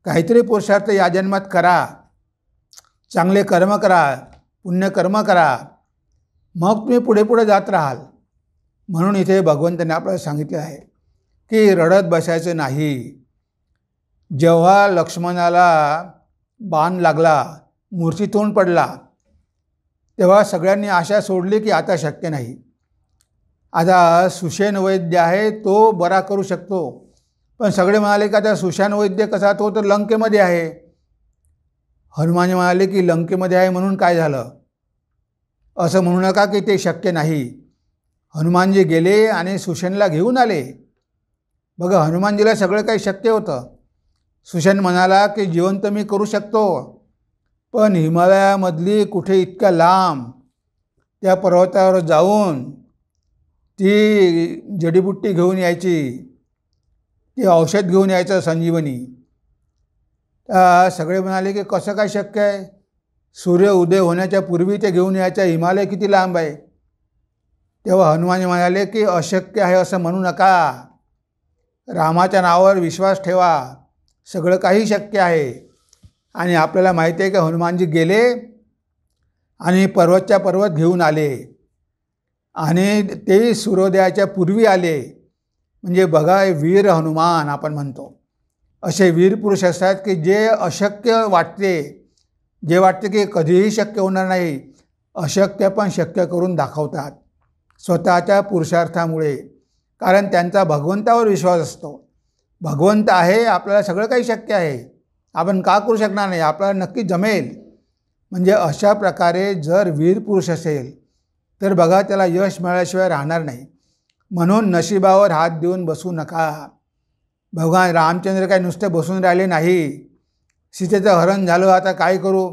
काहीतरी पुरुषार्थ या जन्मात करा. चांगले कर्म करा, पुण्यकर्म करा. मग तुम्ही पुढे पुढे जात राहाल. म्हणून इथे भगवंताने आपल्याला सांगितले आहे की रडत बसायचं नाही. जेव्हा लक्ष्मणाला बाण लागला, मूर्छित पडला, तेव्हा सगळ्यांनी आशा सोडली की आता शक्य नाही. आता सुषेण वैद्य आहे, तो बरा करू शकतो. पण सगळे म्हणाले की आता सुषेण वैद्य कसा, तो तर लंकेमध्ये आहे. हनुमानजी म्हणाले की लंकेमध्ये आहे म्हणून काय झालं, असं म्हणू नका की ते शक्य नाही. हनुमानजी गेले आणि सुषेणला घेऊन आले. बघा, हनुमानजीला सगळं काही शक्य होतं. सुषेण म्हणाला की जिवंत मी करू शकतो, पण हिमालयामधली कुठे इतक्या लांब त्या पर्वतावर जाऊन ती जडीबुट्टी घेऊन यायची, ती औषध घेऊन यायचं संजीवनी. सगळे म्हणाले की कसं काय शक्य आहे? सूर्य उदय होण्याच्या पूर्वी ते घेऊन यायचं, हिमालय किती लांब आहे. तेव्हा हनुमान म्हणाले की अशक्य आहे असं म्हणू नका. रामाच्या नावावर विश्वास ठेवा, सगळं काही शक्य आहे. आणि आपल्याला माहिती आहे की हनुमानजी गेले आणि पर्वतच्या पर्वत घेऊन आले आणि ते सूर्योदयाच्या पूर्वी आले. म्हणजे बघा, वीर हनुमान आपण म्हणतो. असे वीर पुरुष असतात की जे अशक्य वाटते, जे वाटते की कधीही शक्य होणार नाही, अशक्य पण शक्य करून दाखवतात स्वतःच्या पुरुषार्थामुळे. कारण त्यांचा भगवंतावर विश्वास असतो. भगवंत आहे, आपल्याला सगळं काही शक्य आहे, आपण का करू शकणार नाही, आपल्याला नक्की जमेल. म्हणजे अशा प्रकारे जर वीर पुरुष असेल तर बघा, त्याला यश मिळाल्याशिवाय राहणार नाही. म्हणून नशिबावर हात देऊन बसू नका. भगवान रामचंद्र काय नुसते बसून राहिले नाही. सीतेचं हरण झालं, आता काय करू?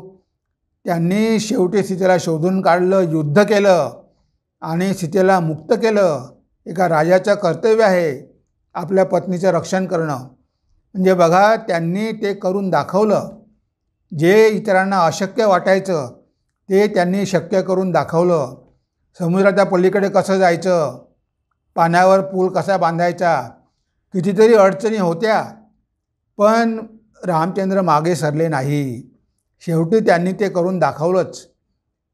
त्यांनी शेवटी सीतेला शोधून काढलं, युद्ध केलं आणि सीतेला मुक्त केलं. एका राजाचं कर्तव्य आहे आपल्या पत्नीचं रक्षण करणं. म्हणजे बघा, त्यांनी ते करून दाखवलं. जे इतरांना अशक्य वाटायचं ते त्यांनी शक्य करून दाखवलं. समुद्राच्या पलीकडे कसं जायचं, पाण्यावर पूल कसा बांधायचा, कितीतरी अडचणी होत्या, पण रामचंद्र मागे सरले नाही. शेवटी त्यांनी ते करून दाखवलंच.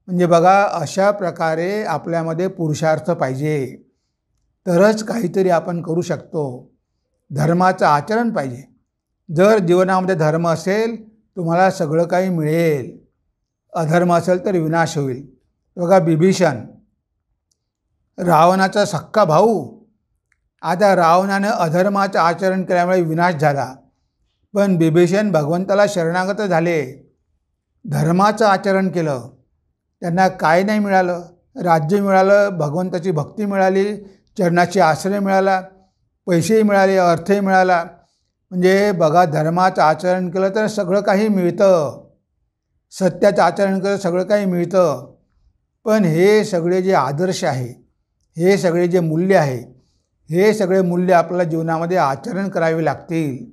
म्हणजे बघा, अशा प्रकारे आपल्यामध्ये पुरुषार्थ पाहिजे, तरच काहीतरी आपण करू शकतो. धर्माचं आचरण पाहिजे. जर जीवनामध्ये धर्म असेल तुम्हाला सगळं काही मिळेल. अधर्म असेल तर विनाश होईल. बघा, बिभीषण रावणाचा सख्खा भाऊ. आता रावणानं अधर्माचं आचरण केल्यामुळे विनाश झाला, पण बिभीषण भगवंताला शरणागत झाले, धर्माचं आचरण केलं. त्यांना काय नाही मिळालं? राज्य मिळालं, भगवंताची भक्ती मिळाली, चरणाची आश्रय मिळाला, पैसेही मिळाले, अर्थही मिळाला. म्हणजे बघा, धर्माचं आचरण केलं तर सगळं काही मिळतं. सत्याचं आचरण केलं सगळं काही मिळतं. पण हे सगळे जे आदर्श आहे, हे सगळे जे मूल्य आहे, हे सगळे मूल्य आपल्याला जीवनामध्ये आचरण करावे लागतील.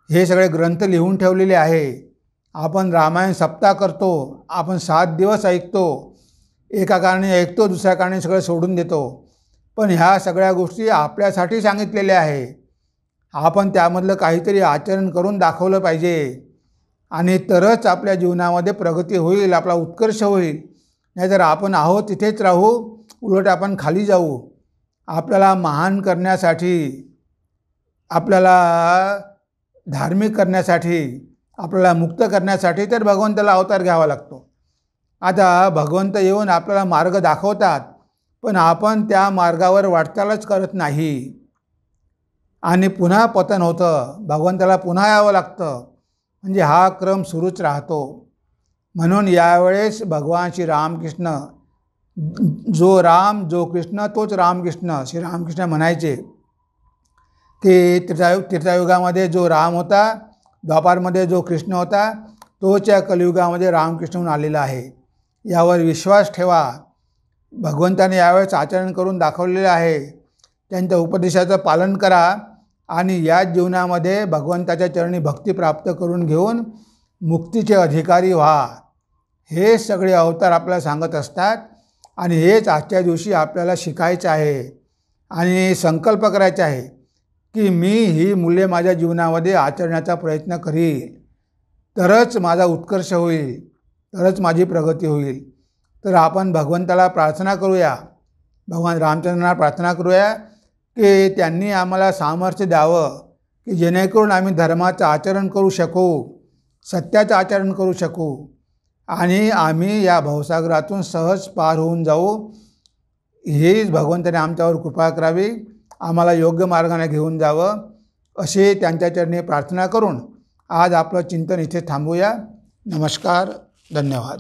हे सगळे ग्रंथ लिहून ठेवलेले आहे. आपण रामायण सप्ताह करतो, आपण 7 दिवस ऐकतो, एका कारणे ऐकतो, दुसऱ्या कारणे सगळं सोडून देतो. पण ह्या सगळ्या गोष्टी आपल्यासाठी सांगितलेल्या आहे. आपण त्यामधलं काहीतरी आचरण करून दाखवलं पाहिजे आणि तरच आपल्या जीवनामध्ये प्रगती होईल, आपला उत्कर्ष होईल. नाहीतर आपण आहोत तिथेच राहू, उलट आपण खाली जाऊ. आपल्याला महान करण्यासाठी, आपल्याला धार्मिक करण्यासाठी, आपल्याला मुक्त करण्यासाठी तर भगवंताला अवतार घ्यावा लागतो. आता भगवंत येऊन आपल्याला मार्ग दाखवतात, पण आपण त्या मार्गावर वाटचालच करत नाही आणि पुन्हा पतन होतं. भगवंताला पुन्हा यावं लागतं. म्हणजे हा क्रम सुरूच राहतो. म्हणून यावेळेस भगवान श्री रामकृष्ण, जो राम जो कृष्ण तोच रामकृष्ण, श्री रामकृष्ण म्हणायचे. ते त्रेतायुगामध्ये जो राम होता, द्वापारमध्ये जो कृष्ण होता, तोच या कलियुगामध्ये रामकृष्ण म्हणून आलेला आहे. यावर विश्वास ठेवा. भगवंताने यावेळेस आचरण करून दाखवलेलं आहे. त्यांच्या उपदेशाचं पालन करा आणि या जीवनामध्ये भगवंताच्या चरणी भक्ती प्राप्त करून घेऊन मुक्तीचे अधिकारी व्हा. हे सगळे अवतार आपल्याला सांगत असतात आणि हेच आजच्या दिवशी आपल्याला शिकायचं आहे आणि संकल्प करायचा आहे की मी ही मूल्ये माझ्या जीवनामध्ये आचरण्याचा प्रयत्न करील, तरच माझा उत्कर्ष होईल, तरच माझी प्रगती होईल. तर आपण भगवंताला प्रार्थना करूया, भगवान रामचंद्रांना प्रार्थना करूया की त्यांनी आम्हाला सामर्थ्य द्यावं की जेणेकरून आम्ही धर्माचं आचरण करू शकू, सत्याचं आचरण करू शकू आणि आम्ही या भवसागरातून सहज पार होऊन जाऊ. हीच भगवंताने आमच्यावर कृपा करावी, आम्हाला योग्य मार्गाने घेऊन जावं, असे त्यांच्या चरणी प्रार्थना करून आज आपलं चिंतन इथे थांबूया. नमस्कार, धन्यवाद.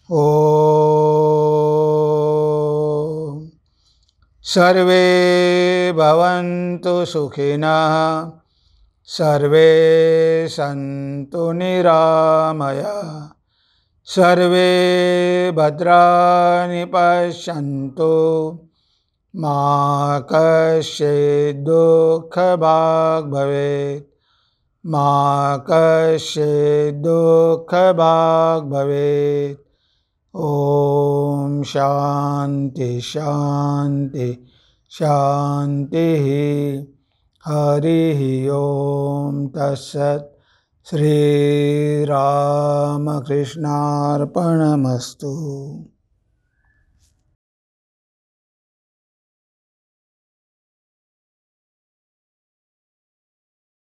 ओम सर्वे भवन्तु सुखिनः, सर्वे सन्तु निरामया, सर्वे भद्राणि पश्यन्तु, मा कश्चित् दुःखभाग् भवेत्, मा कश्चित् दुःखभाग् भवेत्. ओम शांति शांति शांति. हरि ओम तत्सत्. श्री रामकृष्णार्पणमस्तु.